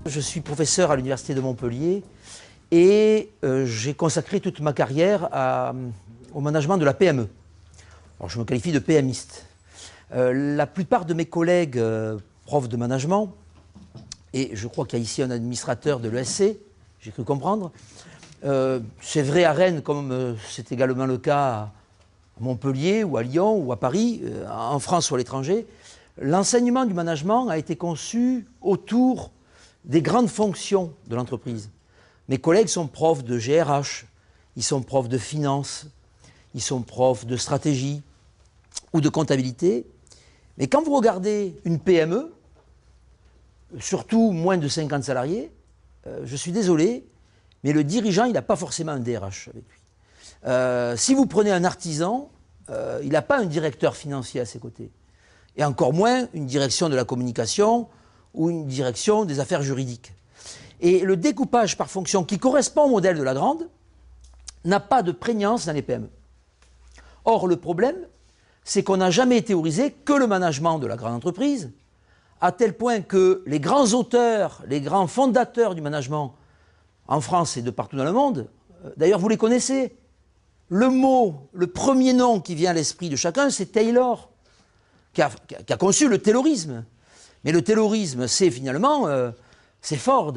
Je suis professeur à l'Université de Montpellier et j'ai consacré toute ma carrière au management de la PME. Alors, je me qualifie de PMiste. La plupart de mes collègues profs de management, et je crois qu'il y a ici un administrateur de l'ESC, j'ai cru comprendre, c'est vrai à Rennes comme c'est également le cas à Montpellier ou à Lyon ou à Paris, en France ou à l'étranger, l'enseignement du management a été conçu autour des grandes fonctions de l'entreprise. Mes collègues sont profs de GRH, ils sont profs de finance, ils sont profs de stratégie ou de comptabilité. Mais quand vous regardez une PME, surtout moins de 50 salariés, je suis désolé, mais le dirigeant, il n'a pas forcément un DRH avec lui. Si vous prenez un artisan, il n'a pas un directeur financier à ses côtés. Et encore moins une direction de la communication ou une direction des affaires juridiques. Et le découpage par fonction qui correspond au modèle de la grande n'a pas de prégnance dans les PME. Or, le problème, c'est qu'on n'a jamais théorisé que le management de la grande entreprise, à tel point que les grands auteurs, les grands fondateurs du management en France et de partout dans le monde, d'ailleurs vous les connaissez, le premier nom qui vient à l'esprit de chacun, c'est Taylor, qui a conçu le taylorisme. Mais le taylorisme, c'est finalement, c'est Ford,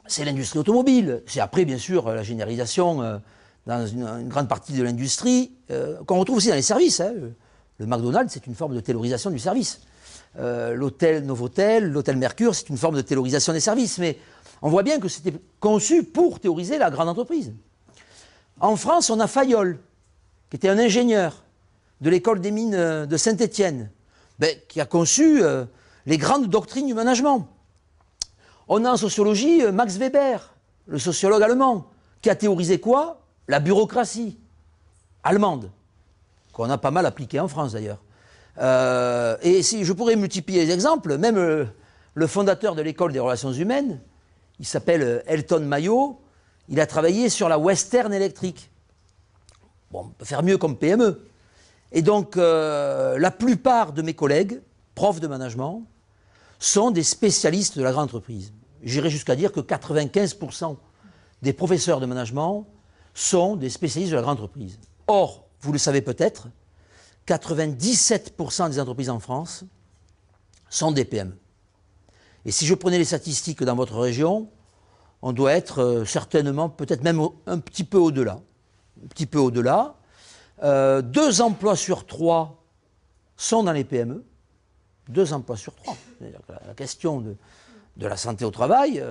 c'est l'industrie automobile, c'est après bien sûr la généralisation dans une grande partie de l'industrie, qu'on retrouve aussi dans les services. Hein. Le McDonald's, c'est une forme de taylorisation du service. L'hôtel Novotel, l'hôtel Mercure, c'est une forme de taylorisation des services. Mais on voit bien que c'était conçu pour théoriser la grande entreprise. En France, on a Fayol, qui était un ingénieur de l'école des mines de Saint-Étienne, qui a conçu les grandes doctrines du management. On a en sociologie Max Weber, le sociologue allemand, qui a théorisé quoi? La bureaucratie allemande, qu'on a pas mal appliquée en France d'ailleurs. Et si je pourrais multiplier les exemples, même le fondateur de l'école des relations humaines, il s'appelle Elton Mayo, il a travaillé sur la Western Electric. Bon, on peut faire mieux comme PME. Et donc, la plupart de mes collègues, profs de management, sont des spécialistes de la grande entreprise. J'irais jusqu'à dire que 95% des professeurs de management sont des spécialistes de la grande entreprise. Or, vous le savez peut-être, 97% des entreprises en France sont des PME. Et si je prenais les statistiques dans votre région, on doit être certainement, peut-être même un petit peu au-delà. Un petit peu au-delà. 2 emplois sur 3 sont dans les PME. 2 emplois sur 3. La question de la santé au travail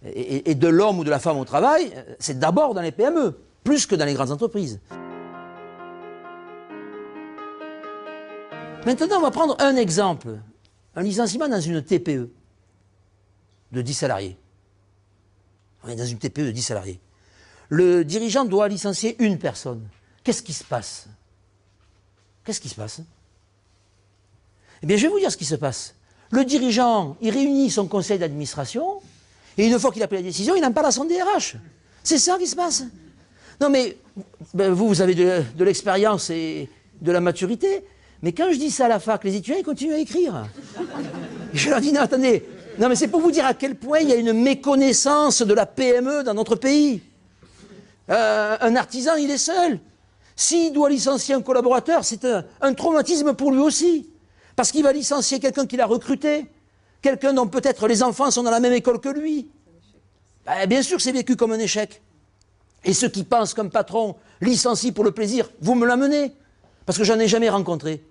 et de l'homme ou de la femme au travail, c'est d'abord dans les PME, plus que dans les grandes entreprises. Maintenant, on va prendre un exemple. Un licenciement dans une TPE de 10 salariés. On est dans une TPE de 10 salariés. Le dirigeant doit licencier une personne. Qu'est-ce qui se passe? Qu'est-ce qui se passe? Eh bien, je vais vous dire ce qui se passe. Le dirigeant, il réunit son conseil d'administration, et une fois qu'il a pris la décision, il en parle à son DRH. C'est ça qui se passe. Non mais, vous avez de l'expérience et de la maturité, mais quand je dis ça à la fac, les étudiants, ils continuent à écrire. Et je leur dis, non, attendez, non mais c'est pour vous dire à quel point il y a une méconnaissance de la PME dans notre pays. Un artisan, il est seul. S'il doit licencier un collaborateur, c'est un traumatisme pour lui aussi. Parce qu'il va licencier quelqu'un qu'il a recruté, quelqu'un dont peut-être les enfants sont dans la même école que lui. Bien sûr que c'est vécu comme un échec. Et ceux qui pensent qu'un patron licencie pour le plaisir, vous me l'amenez. Parce que je n'en ai jamais rencontré.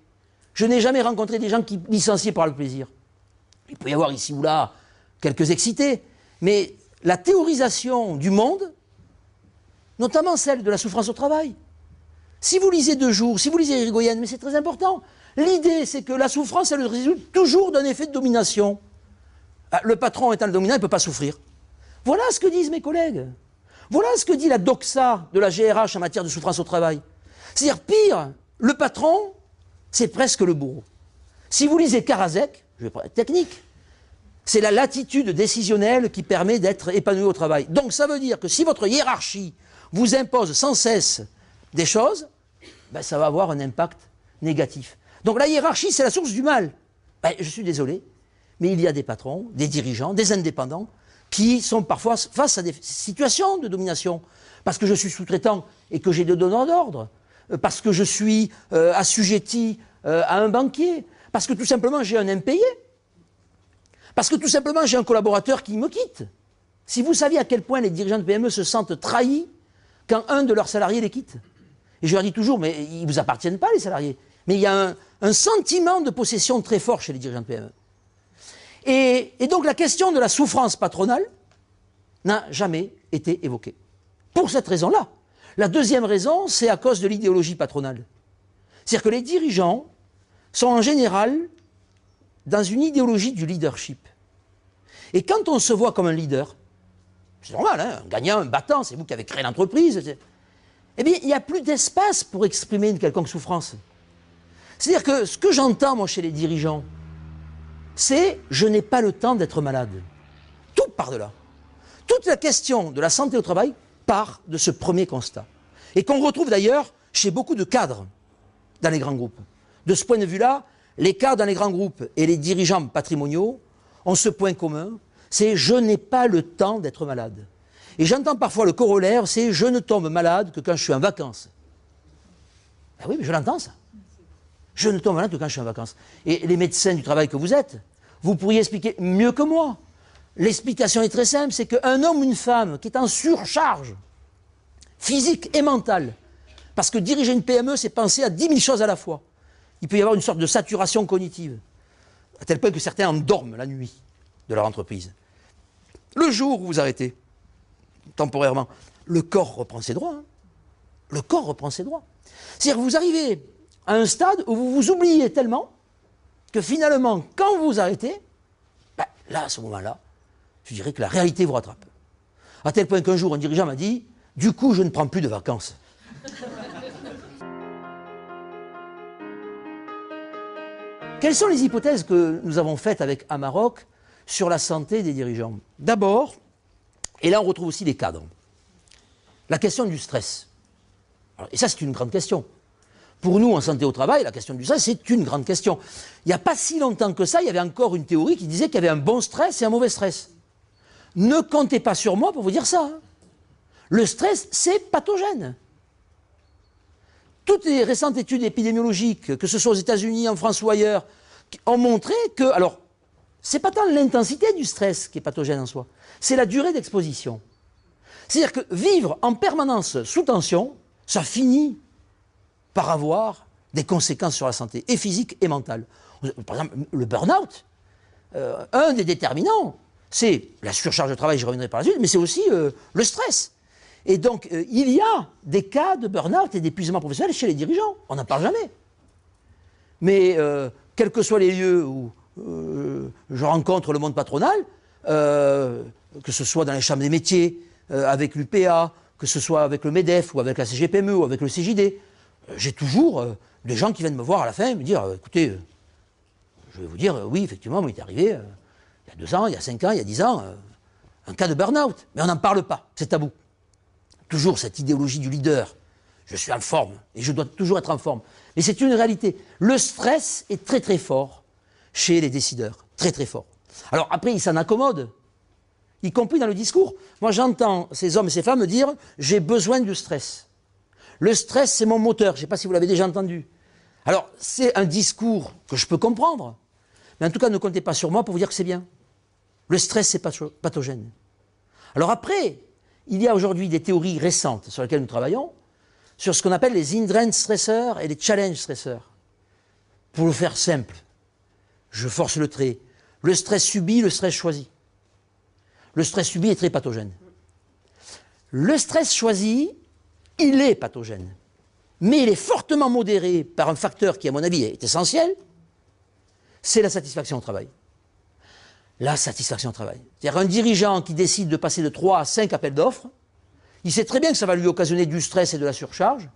Je n'ai jamais rencontré des gens qui licencient par le plaisir. Il peut y avoir ici ou là quelques excités, mais la théorisation du monde, notamment celle de la souffrance au travail. Si vous lisez De Jour, si vous lisez Irigoyen, mais c'est très important, l'idée c'est que la souffrance, elle résulte toujours d'un effet de domination. Le patron étant le dominant, il ne peut pas souffrir. Voilà ce que disent mes collègues. Voilà ce que dit la doxa de la GRH en matière de souffrance au travail. C'est-à-dire, pire, le patron, c'est presque le bourreau. Si vous lisez Karasek, je vais prendre technique, c'est la latitude décisionnelle qui permet d'être épanoui au travail. Donc ça veut dire que si votre hiérarchie vous impose sans cesse des choses, ça va avoir un impact négatif. Donc la hiérarchie, c'est la source du mal. Je suis désolé, mais il y a des patrons, des dirigeants, des indépendants, qui sont parfois face à des situations de domination. Parce que je suis sous-traitant et que j'ai des donneurs d'ordre. Parce que je suis assujetti à un banquier. Parce que tout simplement j'ai un impayé. Parce que tout simplement j'ai un collaborateur qui me quitte. Si vous saviez à quel point les dirigeants de PME se sentent trahis quand un de leurs salariés les quitte. Et je leur dis toujours, mais ils ne vous appartiennent pas les salariés. Mais il y a un sentiment de possession très fort chez les dirigeants de PME. Et donc la question de la souffrance patronale n'a jamais été évoquée. Pour cette raison-là. La deuxième raison, c'est à cause de l'idéologie patronale. C'est-à-dire que les dirigeants sont en général dans une idéologie du leadership. Et quand on se voit comme un leader, c'est normal, hein, un gagnant, un battant, c'est vous qui avez créé l'entreprise, eh bien, il n'y a plus d'espace pour exprimer une quelconque souffrance. C'est-à-dire que ce que j'entends, moi, chez les dirigeants, c'est « je n'ai pas le temps d'être malade ». Tout part de là. Toute la question de la santé au travail part de ce premier constat. Et qu'on retrouve d'ailleurs chez beaucoup de cadres dans les grands groupes. De ce point de vue-là, les cadres dans les grands groupes et les dirigeants patrimoniaux ont ce point commun, c'est « je n'ai pas le temps d'être malade ». Et j'entends parfois le corollaire, c'est « je ne tombe malade que quand je suis en vacances ». Ben oui, mais je l'entends ça. Je ne tombe malade que quand je suis en vacances. Et les médecins du travail que vous êtes, vous pourriez expliquer mieux que moi. L'explication est très simple, c'est qu'un homme ou une femme qui est en surcharge physique et mentale, parce que diriger une PME, c'est penser à 10 000 choses à la fois. Il peut y avoir une sorte de saturation cognitive, à tel point que certains en dorment la nuit de leur entreprise. Le jour où vous arrêtez, temporairement, le corps reprend ses droits. Hein. Le corps reprend ses droits. C'est-à-dire que vous arrivez à un stade où vous vous oubliez tellement que finalement, quand vous vous arrêtez, ben, là, à ce moment-là, je dirais que la réalité vous rattrape. À tel point qu'un jour, un dirigeant m'a dit « Du coup, je ne prends plus de vacances. » Quelles sont les hypothèses que nous avons faites avec Amarok sur la santé des dirigeants? D'abord, et là on retrouve aussi les cadres, la question du stress. Alors, et ça, c'est une grande question. Pour nous, en santé au travail, la question du stress, c'est une grande question. Il n'y a pas si longtemps que ça, il y avait encore une théorie qui disait qu'il y avait un bon stress et un mauvais stress. Ne comptez pas sur moi pour vous dire ça. Hein. Le stress, c'est pathogène. Toutes les récentes études épidémiologiques, que ce soit aux États-Unis, en France ou ailleurs, ont montré que, alors, c'est pas tant l'intensité du stress qui est pathogène en soi, c'est la durée d'exposition. C'est-à-dire que vivre en permanence sous tension, ça finit par avoir des conséquences sur la santé, et physique et mentale. Par exemple, le burn-out, un des déterminants, c'est la surcharge de travail, j'y reviendrai par la suite, mais c'est aussi le stress. Et donc, il y a des cas de burn-out et d'épuisement professionnel chez les dirigeants. On n'en parle jamais. Mais, quels que soient les lieux où je rencontre le monde patronal, que ce soit dans les chambres des métiers, avec l'UPA, que ce soit avec le MEDEF, ou avec la CGPME, ou avec le CJD, j'ai toujours des gens qui viennent me voir à la fin et me dire, écoutez, je vais vous dire, oui, effectivement, il est arrivé, il y a 2 ans, il y a 5 ans, il y a 10 ans, un cas de burn-out. Mais on n'en parle pas, c'est tabou. Toujours cette idéologie du leader. Je suis en forme, et je dois toujours être en forme. Mais c'est une réalité. Le stress est très très fort chez les décideurs. Très très fort. Alors après, ils s'en accommodent, y compris dans le discours. Moi, j'entends ces hommes et ces femmes dire « j'ai besoin du stress ». Le stress, c'est mon moteur. Je ne sais pas si vous l'avez déjà entendu. Alors, c'est un discours que je peux comprendre. Mais en tout cas, ne comptez pas sur moi pour vous dire que c'est bien. Le stress, c'est pathogène. Alors après, il y a aujourd'hui des théories récentes sur lesquelles nous travaillons, sur ce qu'on appelle les hindrance stresseurs et les challenge stresseurs. Pour le faire simple, je force le trait. Le stress subi, le stress choisi. Le stress subi est très pathogène. Le stress choisi, il est pathogène. Mais il est fortement modéré par un facteur qui, à mon avis, est essentiel, c'est la satisfaction au travail. La satisfaction au travail. C'est-à-dire un dirigeant qui décide de passer de 3 à 5 appels d'offres, il sait très bien que ça va lui occasionner du stress et de la surcharge,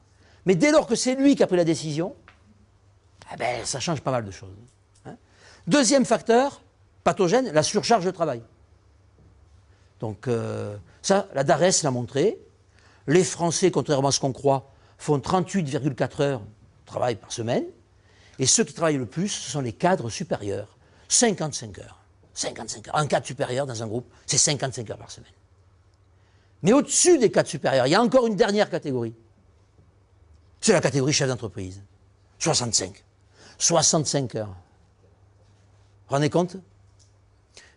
mais dès lors que c'est lui qui a pris la décision, eh ben, ça change pas mal de choses. Hein. Deuxième facteur, pathogène, la surcharge de travail. Donc ça, la DARES l'a montré. Les Français, contrairement à ce qu'on croit, font 38,4 heures de travail par semaine. Et ceux qui travaillent le plus, ce sont les cadres supérieurs, 55 heures. 55 heures. Un cadre supérieur dans un groupe, c'est 55 heures par semaine. Mais au-dessus des cadres supérieurs, il y a encore une dernière catégorie. C'est la catégorie chef d'entreprise. 65. 65 heures. Vous vous rendez compte?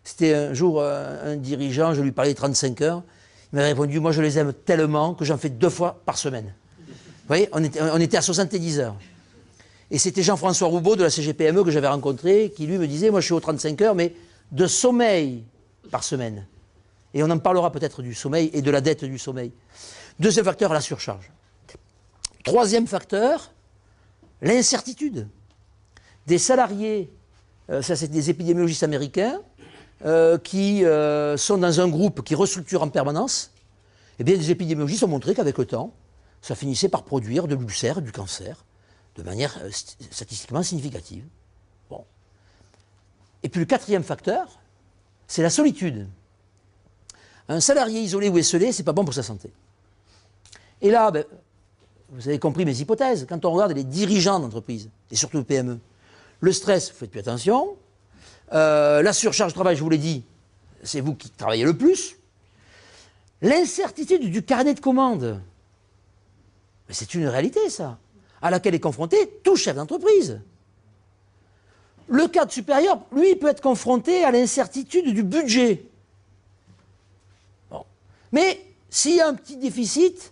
C'était un jour un dirigeant, je lui parlais de 35 heures. Il m'a répondu, moi je les aime tellement que j'en fais 2 fois par semaine. Vous voyez, on était à 70 heures. Et c'était Jean-François Roubaud de la CGPME que j'avais rencontré, qui lui me disait, moi je suis aux 35 heures, mais de sommeil par semaine. Et on en parlera peut-être du sommeil et de la dette du sommeil. Deuxième facteur, la surcharge. Troisième facteur, l'incertitude. Des salariés, ça c'est des épidémiologistes américains, qui sont dans un groupe qui restructure en permanence. Eh bien, les épidémiologistes ont montré qu'avec le temps, ça finissait par produire de l'ulcère, du cancer, de manière statistiquement significative. Bon. Et puis le quatrième facteur, c'est la solitude. Un salarié isolé ou esselé, c'est pas bon pour sa santé. Et là, ben, vous avez compris mes hypothèses. Quand on regarde les dirigeants d'entreprise, et surtout PME, le stress, vous faites plus attention. La surcharge de travail, je vous l'ai dit, c'est vous qui travaillez le plus. L'incertitude du carnet de commandes, c'est une réalité, ça, à laquelle est confronté tout chef d'entreprise. Le cadre supérieur, lui, peut être confronté à l'incertitude du budget. Bon. Mais s'il y a un petit déficit,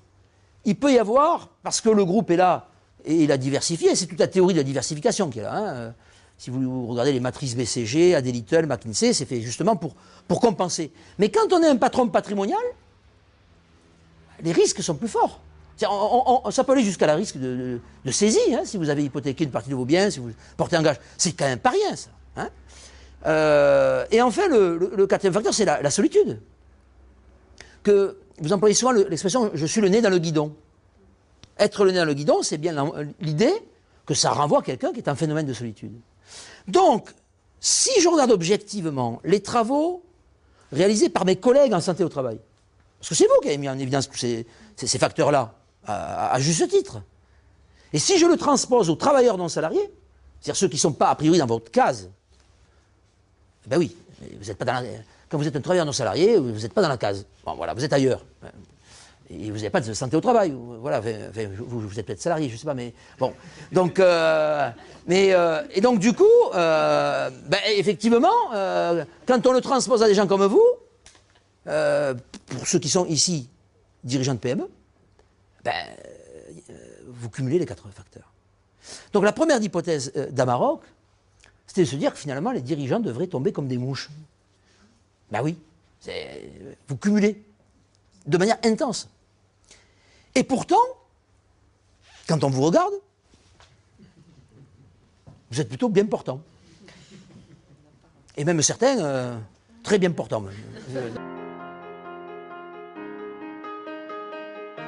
il peut y avoir, parce que le groupe est là et il a diversifié, c'est toute la théorie de la diversification qui est là. Hein. Si vous regardez les matrices BCG, Adé Little, McKinsey, c'est fait justement pour compenser. Mais quand on est un patron patrimonial, les risques sont plus forts. Ça peut aller jusqu'à la risque de saisie, hein, si vous avez hypothéqué une partie de vos biens, si vous portez en gage. C'est quand même pas rien, ça. Hein. Et enfin, le quatrième facteur, c'est la solitude. Que vous employez souvent l'expression « je suis le nez dans le guidon ». Être le nez dans le guidon, c'est bien l'idée que ça renvoie à quelqu'un qui est un phénomène de solitude. Donc, si je regarde objectivement les travaux réalisés par mes collègues en santé au travail, parce que c'est vous qui avez mis en évidence tous ces facteurs-là, à juste titre, et si je le transpose aux travailleurs non salariés, c'est-à-dire ceux qui ne sont pas a priori dans votre case, ben oui, vous n'êtes pas dans quand vous êtes un travailleur non salarié, vous n'êtes pas dans la case. Bon, voilà, vous êtes ailleurs. Et vous n'avez pas de santé au travail. Voilà, vous êtes peut-être salarié, je ne sais pas, mais bon. Donc, et donc du coup, ben, effectivement, quand on le transpose à des gens comme vous, pour ceux qui sont ici dirigeants de PME, ben, vous cumulez les 4 facteurs. Donc la première hypothèse d'Amarok, c'était de se dire que finalement les dirigeants devraient tomber comme des mouches. Ben oui, vous cumulez de manière intense. Et pourtant, quand on vous regarde, vous êtes plutôt bien portant. Et même certains, très bien portants.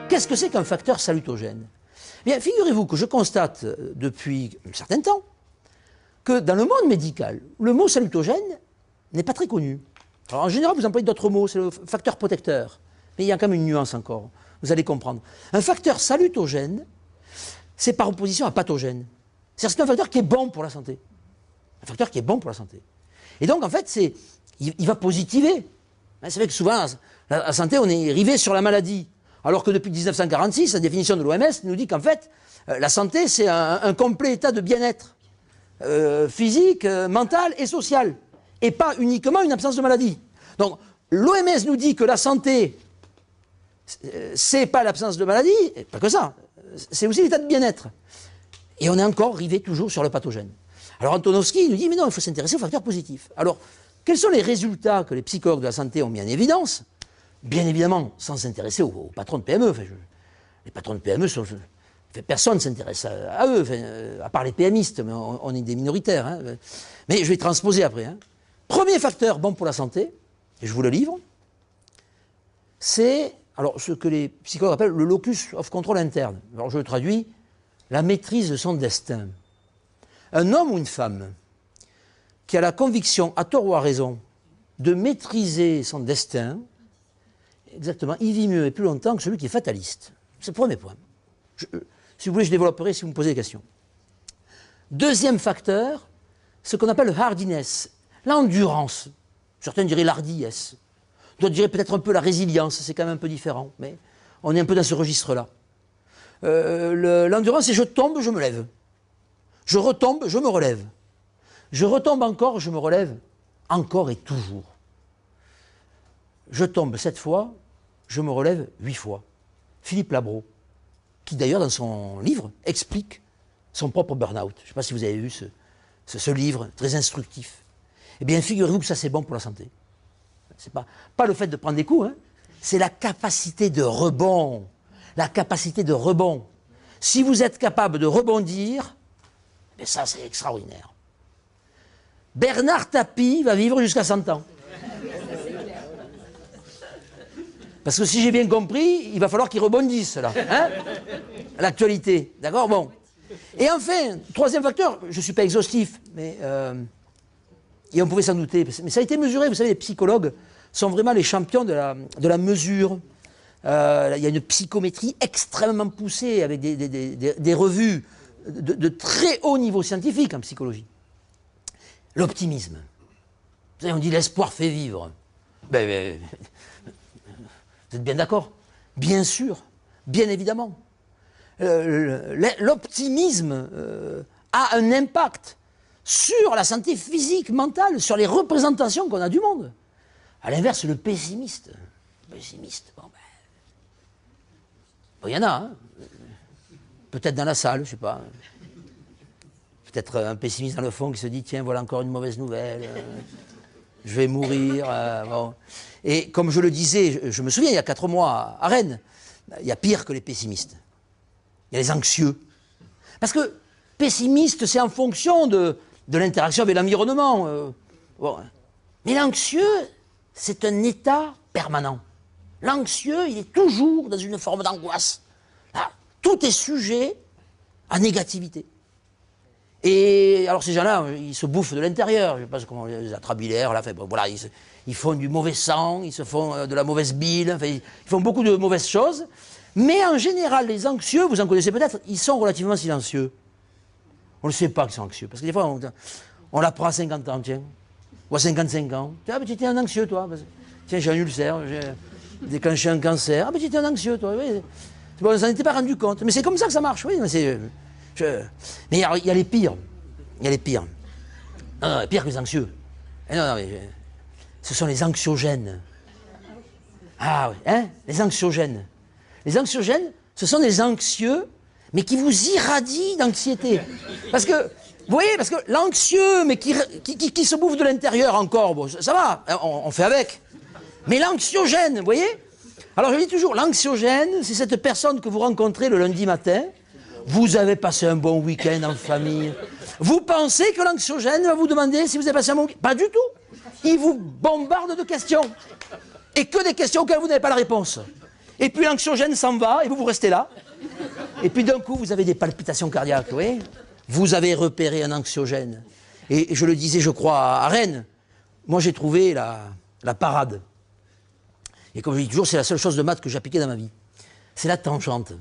Qu'est-ce que c'est qu'un facteur salutogène? Bien, figurez-vous que je constate depuis un certain temps que dans le monde médical, le mot salutogène n'est pas très connu. Alors, en général, vous employez d'autres mots, c'est le facteur protecteur. Mais il y a quand même une nuance encore. Vous allez comprendre. Un facteur salutogène, c'est par opposition à pathogène. C'est-à-dire que c'est un facteur qui est bon pour la santé. Un facteur qui est bon pour la santé. Et donc, en fait, il va positiver. C'est vrai que souvent, la santé, on est rivé sur la maladie. Alors que depuis 1946, la définition de l'OMS nous dit qu'en fait, la santé, c'est un complet état de bien-être physique, mental et social. Et pas uniquement une absence de maladie. Donc, l'OMS nous dit que la santé, c'est pas l'absence de maladie, et pas que ça, c'est aussi l'état de bien-être. Et on est encore rivé toujours sur le pathogène. Alors Antonovsky nous dit, mais non, il faut s'intéresser aux facteurs positifs. Alors, quels sont les résultats que les psychologues de la santé ont mis en évidence? Bien évidemment, sans s'intéresser aux patrons de PME. Enfin, les patrons de PME, personne ne s'intéresse à eux, à part les PMistes, mais on est des minoritaires. Hein. Mais je vais transposer après. Hein. Premier facteur bon pour la santé, et je vous le livre, c'est alors ce que les psychologues appellent le locus of control interne. Alors je le traduis, la maîtrise de son destin. Un homme ou une femme qui a la conviction, à tort ou à raison, de maîtriser son destin, exactement, il vit mieux et plus longtemps que celui qui est fataliste. C'est le premier point. Si vous voulez, je développerai si vous me posez des questions. Deuxième facteur, ce qu'on appelle le hardiness, l'endurance. Certains diraient l'hardiesse. D'autres diraient peut-être un peu la résilience, c'est quand même un peu différent, mais on est un peu dans ce registre-là. L'endurance, c'est je tombe, je me lève. Je retombe, je me relève. Je retombe encore, je me relève, encore et toujours. Je tombe 7 fois, je me relève 8 fois. Philippe Labro, qui d'ailleurs dans son livre explique son propre burn-out. Je ne sais pas si vous avez vu ce livre très instructif. Eh bien, figurez-vous que ça c'est bon pour la santé. C'est pas le fait de prendre des coups, hein, c'est la capacité de rebond. La capacité de rebond. Si vous êtes capable de rebondir, et ça c'est extraordinaire. Bernard Tapie va vivre jusqu'à 100 ans. Parce que si j'ai bien compris, il va falloir qu'il rebondisse là, hein, l'actualité, d'accord, bon. Et enfin, troisième facteur, je ne suis pas exhaustif, mais et on pouvait s'en douter, mais ça a été mesuré, vous savez, les psychologues sont vraiment les champions de la mesure. Il y a une psychométrie extrêmement poussée avec des revues de très haut niveau scientifique en psychologie. L'optimisme. Vous savez, on dit l'espoir fait vivre. Vous êtes bien d'accord? Bien sûr, bien évidemment. L'optimisme a un impact sur la santé physique, mentale, sur les représentations qu'on a du monde. À l'inverse, le pessimiste. Bon, il y en a, hein. Peut-être dans la salle, je ne sais pas. Peut-être un pessimiste dans le fond qui se dit, tiens, voilà encore une mauvaise nouvelle, je vais mourir. Bon. Et comme je le disais, je me souviens, il y a 4 mois à Rennes, il y a pire que les pessimistes. Il y a les anxieux. Parce que pessimiste, c'est en fonction de l'interaction avec l'environnement. Bon. Mais l'anxieux, c'est un état permanent. L'anxieux, il est toujours dans une forme d'angoisse. Tout est sujet à négativité. Et alors ces gens-là, ils se bouffent de l'intérieur. Je ne sais pas comment les atrabilaires, là, voilà, ils font du mauvais sang, ils se font de la mauvaise bile, enfin, ils font beaucoup de mauvaises choses. Mais en général, les anxieux, vous en connaissez peut-être, ils sont relativement silencieux. On ne sait pas qu'ils sont anxieux. Parce que des fois, on l'apprend à 50 ans, tiens, ou à 55 ans. Ah, mais tu étais un anxieux, toi. Tiens, j'ai un ulcère, j'ai déclenché un cancer. Ah, mais tu étais un anxieux, toi. Oui. Bon, on s'en était pas rendu compte. Mais c'est comme ça que ça marche, oui. Mais il y a les pires. Il y a les pires. Non, pire que les anxieux. Non, mais ce sont les anxiogènes. Ah oui, hein, les anxiogènes. Les anxiogènes, ce sont des anxieux, mais qui vous irradient d'anxiété. Parce que, vous voyez, parce que l'anxieux, mais qui se bouffe de l'intérieur encore, bon, ça va, on fait avec. Mais l'anxiogène, vous voyez? Alors je dis toujours, l'anxiogène, c'est cette personne que vous rencontrez le lundi matin, vous avez passé un bon week-end en famille, vous pensez que l'anxiogène va vous demander si vous avez passé un bon week-end? Pas du tout. Il vous bombarde de questions. Et que des questions auxquelles vous n'avez pas la réponse. Et puis l'anxiogène s'en va et vous restez là. Et puis d'un coup, vous avez des palpitations cardiaques, oui. Vous avez repéré un anxiogène. Et je le disais, je crois, à Rennes, moi j'ai trouvé la parade. Et comme je dis toujours, c'est la seule chose de maths que j'ai appliquée dans ma vie. C'est la tangente.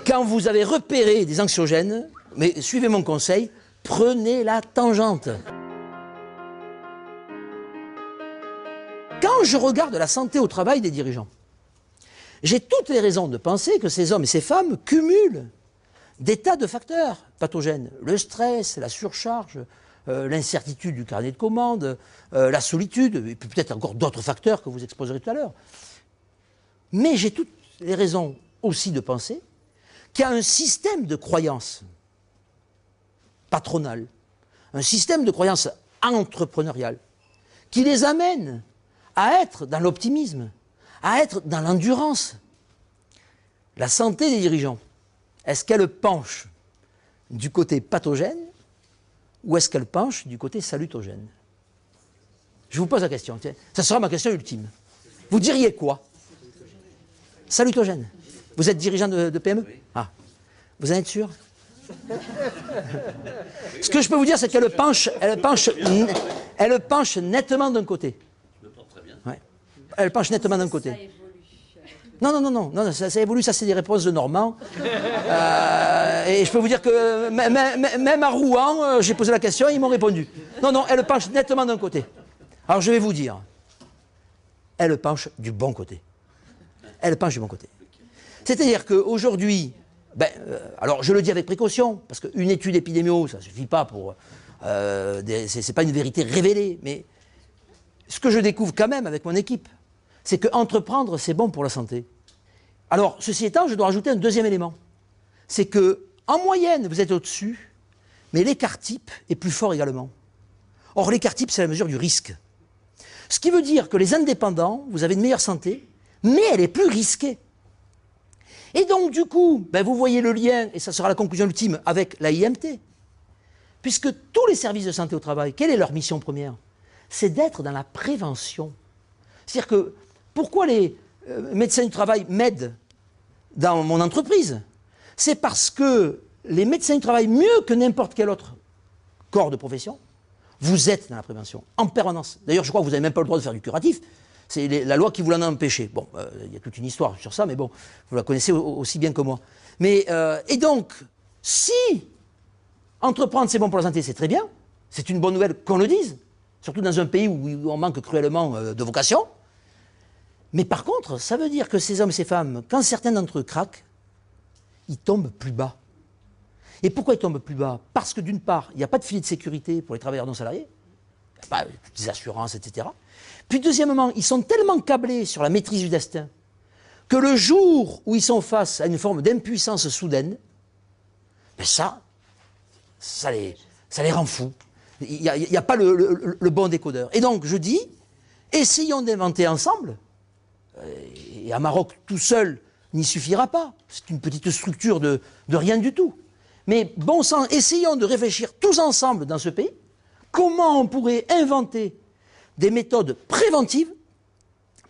Quand vous avez repéré des anxiogènes, mais suivez mon conseil, prenez la tangente. Quand je regarde la santé au travail des dirigeants, j'ai toutes les raisons de penser que ces hommes et ces femmes cumulent des tas de facteurs pathogènes. Le stress, la surcharge, l'incertitude du carnet de commandes, la solitude, et puis peut-être encore d'autres facteurs que vous exposerez tout à l'heure. Mais j'ai toutes les raisons aussi de penser qu'il y a un système de croyances patronales, un système de croyances entrepreneuriales qui les amène à être dans l'optimisme, à être dans l'endurance. La santé des dirigeants, est-ce qu'elle penche du côté pathogène ou est-ce qu'elle penche du côté salutogène? Je vous pose la question, tiens. Ça sera ma question ultime. Vous diriez quoi? Salutogène. Vous êtes dirigeant de PME? Oui. Ah. Vous en êtes sûr? Ce que je peux vous dire, c'est qu'elle penche nettement d'un côté. Je me porte très bien. Ouais. Elle penche nettement d'un côté. Ça évolue. Non, ça évolue, ça c'est des réponses de Normand. Et je peux vous dire que même à Rouen, j'ai posé la question et ils m'ont répondu. Non, elle penche nettement d'un côté. Alors je vais vous dire, elle penche du bon côté. Elle penche du bon côté. C'est-à-dire qu'aujourd'hui, alors je le dis avec précaution, parce qu'une étude épidémio, ça ne suffit pas pour... c'est pas une vérité révélée, mais ce que je découvre quand même avec mon équipe, c'est qu'entreprendre, c'est bon pour la santé. Alors, ceci étant, je dois rajouter un deuxième élément. C'est que, en moyenne, vous êtes au-dessus, mais l'écart type est plus fort également. Or, l'écart type, c'est la mesure du risque. Ce qui veut dire que les indépendants, vous avez une meilleure santé, mais elle est plus risquée. Et donc, du coup, vous voyez le lien, et ça sera la conclusion ultime, avec la IMT. Puisque tous les services de santé au travail, quelle est leur mission première? C'est d'être dans la prévention. C'est-à-dire que, pourquoi les médecins du travail m'aident dans mon entreprise? C'est parce que les médecins du travail, mieux que n'importe quel autre corps de profession, vous êtes dans la prévention, en permanence. D'ailleurs, je crois que vous n'avez même pas le droit de faire du curatif. C'est la loi qui vous l'en a empêché. Bon, il y a toute une histoire sur ça, mais bon, vous la connaissez aussi bien que moi. Mais, et donc, si entreprendre c'est bon pour la santé, c'est très bien, c'est une bonne nouvelle qu'on le dise, surtout dans un pays où on manque cruellement de vocation. Mais par contre, ça veut dire que ces hommes et ces femmes, quand certains d'entre eux craquent, ils tombent plus bas. Et pourquoi ils tombent plus bas? Parce que d'une part, il n'y a pas de filet de sécurité pour les travailleurs non salariés, il n'y a pas des assurances, etc. Puis deuxièmement, ils sont tellement câblés sur la maîtrise du destin que le jour où ils sont face à une forme d'impuissance soudaine, ça les rend fous. Il n'y a pas le bon décodeur. Et donc, je dis, essayons d'inventer ensemble. Et à Maroc, tout seul, n'y suffira pas. C'est une petite structure de rien du tout. Mais bon sang, essayons de réfléchir tous ensemble dans ce pays, comment on pourrait inventer des méthodes préventives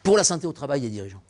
pour la santé au travail des dirigeants.